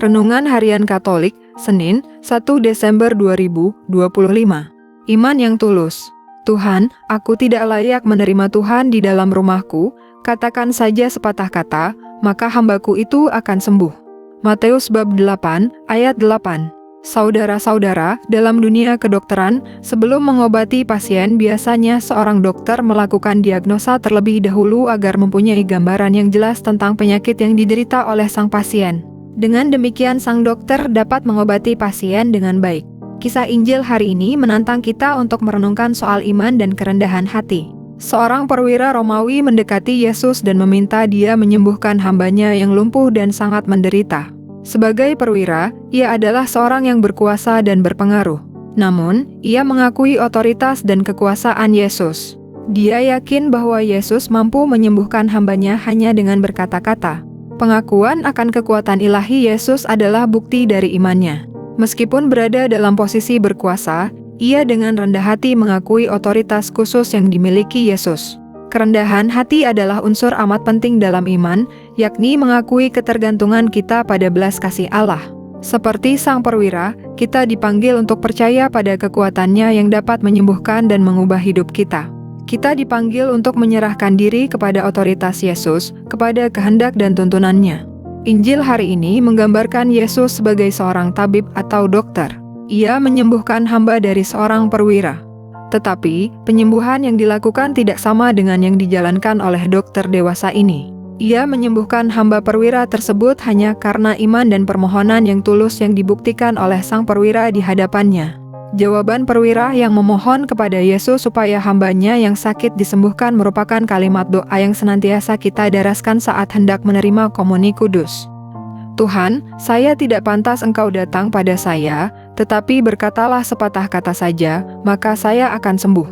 Renungan Harian Katolik, Senin, 1 Desember 2025. Iman yang tulus. Tuhan, aku tidak layak menerima Tuhan di dalam rumahku, katakan saja sepatah kata, maka hambaku itu akan sembuh. Matius bab 8, ayat 8. Saudara-saudara, dalam dunia kedokteran, sebelum mengobati pasien biasanya seorang dokter melakukan diagnosa terlebih dahulu agar mempunyai gambaran yang jelas tentang penyakit yang diderita oleh sang pasien. Dengan demikian sang dokter dapat mengobati pasien dengan baik. Kisah Injil hari ini menantang kita untuk merenungkan soal iman dan kerendahan hati. Seorang perwira Romawi mendekati Yesus dan meminta Dia menyembuhkan hambanya yang lumpuh dan sangat menderita. Sebagai perwira, ia adalah seorang yang berkuasa dan berpengaruh. Namun, ia mengakui otoritas dan kekuasaan Yesus. Dia yakin bahwa Yesus mampu menyembuhkan hambanya hanya dengan berkata-kata. Pengakuan akan kekuatan ilahi Yesus adalah bukti dari imannya. Meskipun berada dalam posisi berkuasa, ia dengan rendah hati mengakui otoritas khusus yang dimiliki Yesus. Kerendahan hati adalah unsur amat penting dalam iman, yakni mengakui ketergantungan kita pada belas kasih Allah. Seperti sang perwira, kita dipanggil untuk percaya pada kekuatannya yang dapat menyembuhkan dan mengubah hidup kita. Kita dipanggil untuk menyerahkan diri kepada otoritas Yesus, kepada kehendak dan tuntunannya. Injil hari ini menggambarkan Yesus sebagai seorang tabib atau dokter. Ia menyembuhkan hamba dari seorang perwira. Tetapi, penyembuhan yang dilakukan tidak sama dengan yang dijalankan oleh dokter dewasa ini. Ia menyembuhkan hamba perwira tersebut hanya karena iman dan permohonan yang tulus yang dibuktikan oleh sang perwira di hadapannya. Jawaban perwira yang memohon kepada Yesus supaya hambanya yang sakit disembuhkan merupakan kalimat doa yang senantiasa kita daraskan saat hendak menerima komuni kudus. Tuhan, saya tidak pantas Engkau datang pada saya, tetapi berkatalah sepatah kata saja, maka saya akan sembuh.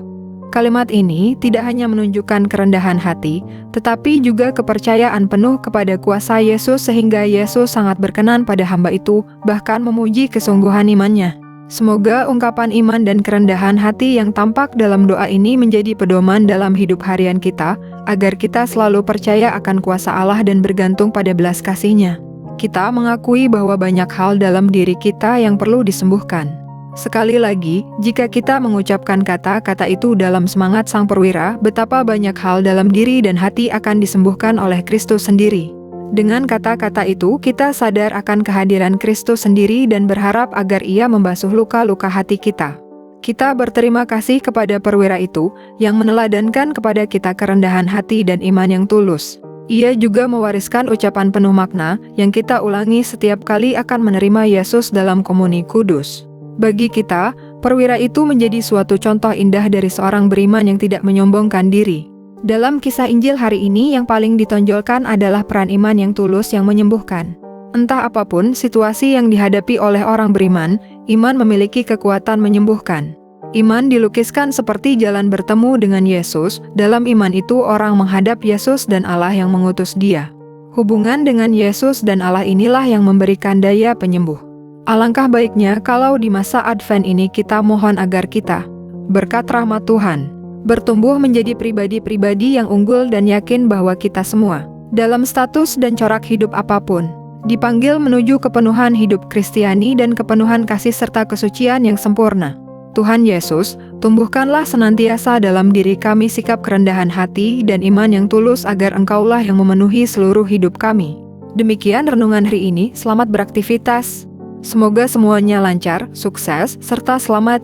Kalimat ini tidak hanya menunjukkan kerendahan hati, tetapi juga kepercayaan penuh kepada kuasa Yesus sehingga Yesus sangat berkenan pada hamba itu, bahkan memuji kesungguhan imannya. Semoga ungkapan iman dan kerendahan hati yang tampak dalam doa ini menjadi pedoman dalam hidup harian kita, agar kita selalu percaya akan kuasa Allah dan bergantung pada belas kasih-Nya. Kita mengakui bahwa banyak hal dalam diri kita yang perlu disembuhkan. Sekali lagi, jika kita mengucapkan kata-kata itu dalam semangat sang perwira, betapa banyak hal dalam diri dan hati akan disembuhkan oleh Kristus sendiri. Dengan kata-kata itu, kita sadar akan kehadiran Kristus sendiri dan berharap agar Ia membasuh luka-luka hati kita. Kita berterima kasih kepada perwira itu, yang meneladankan kepada kita kerendahan hati dan iman yang tulus. Ia juga mewariskan ucapan penuh makna, yang kita ulangi setiap kali akan menerima Yesus dalam komuni kudus. Bagi kita, perwira itu menjadi suatu contoh indah dari seorang beriman yang tidak menyombongkan diri. Dalam kisah Injil hari ini yang paling ditonjolkan adalah peran iman yang tulus yang menyembuhkan. Entah apapun situasi yang dihadapi oleh orang beriman, iman memiliki kekuatan menyembuhkan. Iman dilukiskan seperti jalan bertemu dengan Yesus, dalam iman itu orang menghadap Yesus dan Allah yang mengutus Dia. Hubungan dengan Yesus dan Allah inilah yang memberikan daya penyembuh. Alangkah baiknya kalau di masa Advent ini kita mohon agar kita, berkat rahmat Tuhan, bertumbuh menjadi pribadi-pribadi yang unggul dan yakin bahwa kita semua, dalam status dan corak hidup apapun, dipanggil menuju kepenuhan hidup Kristiani dan kepenuhan kasih serta kesucian yang sempurna. Tuhan Yesus, tumbuhkanlah senantiasa dalam diri kami sikap kerendahan hati dan iman yang tulus agar Engkaulah yang memenuhi seluruh hidup kami. Demikian renungan hari ini, selamat beraktivitas. Semoga semuanya lancar, sukses, serta selamat.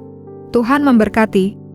Tuhan memberkati.